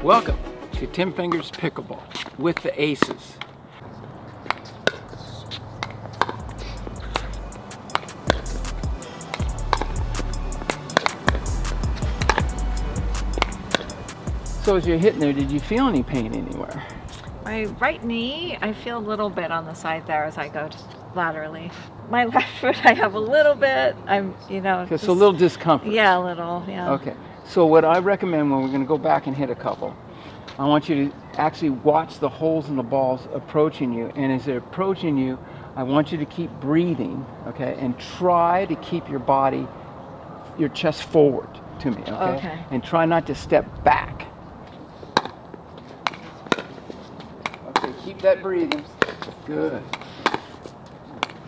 Welcome to Tim Fingers Pickleball with the Aces. So as you're hitting there, did you feel any pain anywhere? My right knee, I feel a little bit on the side there as I go just laterally. My left foot, I have a little bit. Just a little discomfort. Yeah, a little, yeah. Okay. So what I recommend when we're going to go back and hit a couple, I want you to actually watch the holes in the balls approaching you. And as they're approaching you, I want you to keep breathing, okay? And try to keep your body, your chest forward to me, okay? And try not to step back. Okay, keep that breathing. Good.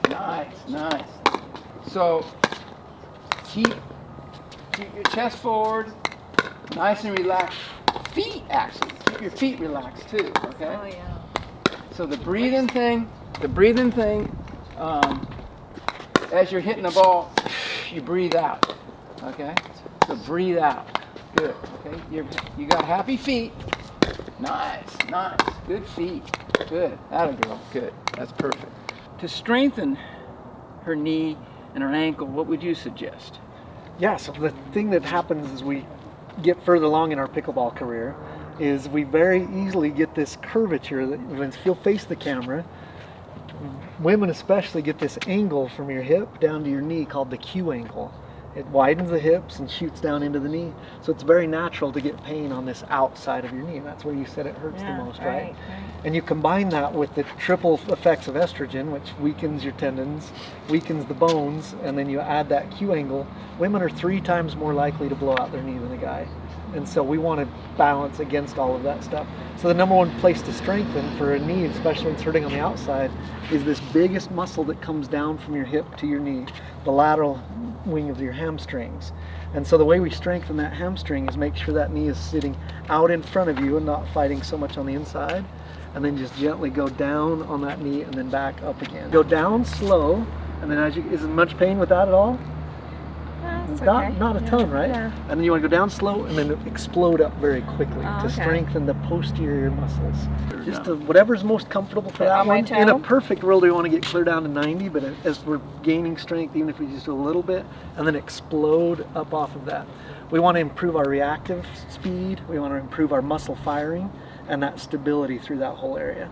Nice, nice. So keep your chest forward, nice and relaxed. Feet, actually. Keep your feet relaxed too, okay? Oh, yeah. So the breathing thing, as you're hitting the ball, you breathe out, okay? So breathe out. Good, okay? You got happy feet. Nice, nice. Good feet. Good. Atta girl. Good. That's perfect. To strengthen her knee and her ankle, what would you suggest? Yeah, so the thing that happens as we get further along in our pickleball career is we very easily get this curvature that when you'll face the camera, women especially get this angle from your hip down to your knee called the Q angle. It widens the hips and shoots down into the knee. So it's very natural to get pain on this outside of your knee. That's where you said it hurts the most, right? And you combine that with the triple effects of estrogen, which weakens your tendons, weakens the bones, and then you add that Q angle. Women are 3 times more likely to blow out their knee than a guy. And so we want to balance against all of that stuff. So the number one place to strengthen for a knee, especially when it's hurting on the outside, is this biggest muscle that comes down from your hip to your knee, the lateral wing of your hamstrings. And so the way we strengthen that hamstring is make sure that knee is sitting out in front of you and not fighting so much on the inside. And then just gently go down on that knee and then back up again. Go down slow, and then is much pain with that at all? Not a ton, right? Yeah. And then you want to go down slow and then explode up very quickly to strengthen the posterior muscles. Just whatever's most comfortable for that one. In a perfect world, we want to get clear down to 90, but as we're gaining strength, even if we just do a little bit, and then explode up off of that. We want to improve our reactive speed. We want to improve our muscle firing and that stability through that whole area.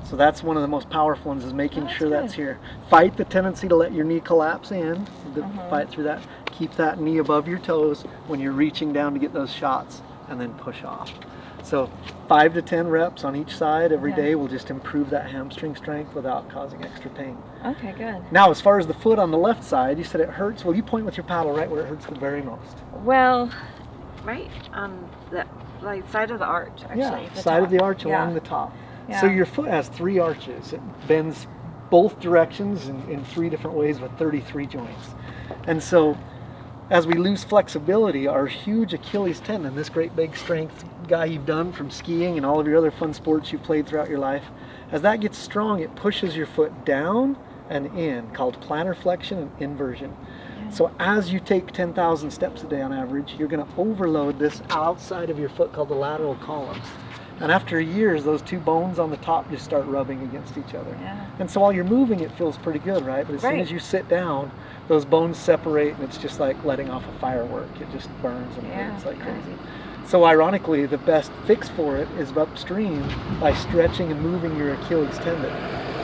So that's one of the most powerful ones, is making sure that's here. Fight the tendency to let your knee collapse in. Fight through that. Keep that knee above your toes when you're reaching down to get those shots, and then push off. So 5 to 10 reps on each side every day will just improve that hamstring strength without causing extra pain. Okay, good. Now, as far as the foot on the left side, you said it hurts. Well, you point with your paddle right where it hurts the very most. Well, right on the side of the arch, actually. Yeah, side of the arch along the top. Yeah. So your foot has 3 arches. It bends both directions in 3 different ways with 33 joints. And so as we lose flexibility, our huge Achilles tendon, this great big strength guy you've done from skiing and all of your other fun sports you've played throughout your life, as that gets strong, it pushes your foot down and in, called plantar flexion and inversion. So as you take 10,000 steps a day on average, you're going to overload this outside of your foot called the lateral columns. And after years, those 2 bones on the top just start rubbing against each other. Yeah. And so while you're moving, it feels pretty good, right? But as soon as you sit down, those bones separate, and it's just like letting off a firework. It just burns and hurts like crazy. So ironically, the best fix for it is upstream by stretching and moving your Achilles tendon.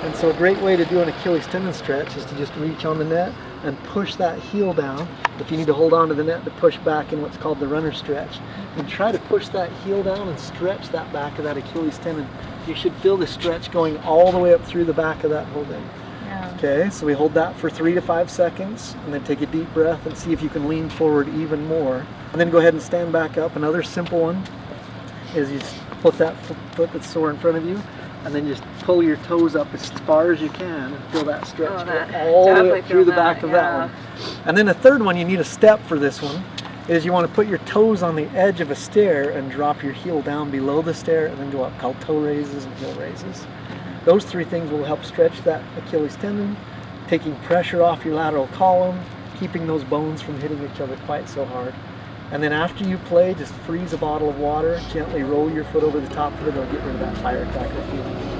And so a great way to do an Achilles tendon stretch is to just reach on the net and push that heel down. If you need to hold on to the net, to push back in what's called the runner stretch. And try to push that heel down and stretch that back of that Achilles tendon. You should feel the stretch going all the way up through the back of that whole thing. Yeah. Okay, so we hold that for 3 to 5 seconds, and then take a deep breath and see if you can lean forward even more. And then go ahead and stand back up. Another simple one is you just put that foot that's sore in front of you, and then just pull your toes up as far as you can and feel that stretch all the way through the back of that one. And then the third one, you need a step for this one, is you want to put your toes on the edge of a stair and drop your heel down below the stair and then go up, called toe raises and heel raises. Those 3 things will help stretch that Achilles tendon, taking pressure off your lateral column, keeping those bones from hitting each other quite so hard. And then after you play, just freeze a bottle of water, gently roll your foot over the top of it, it'll get rid of that firecracker feeling.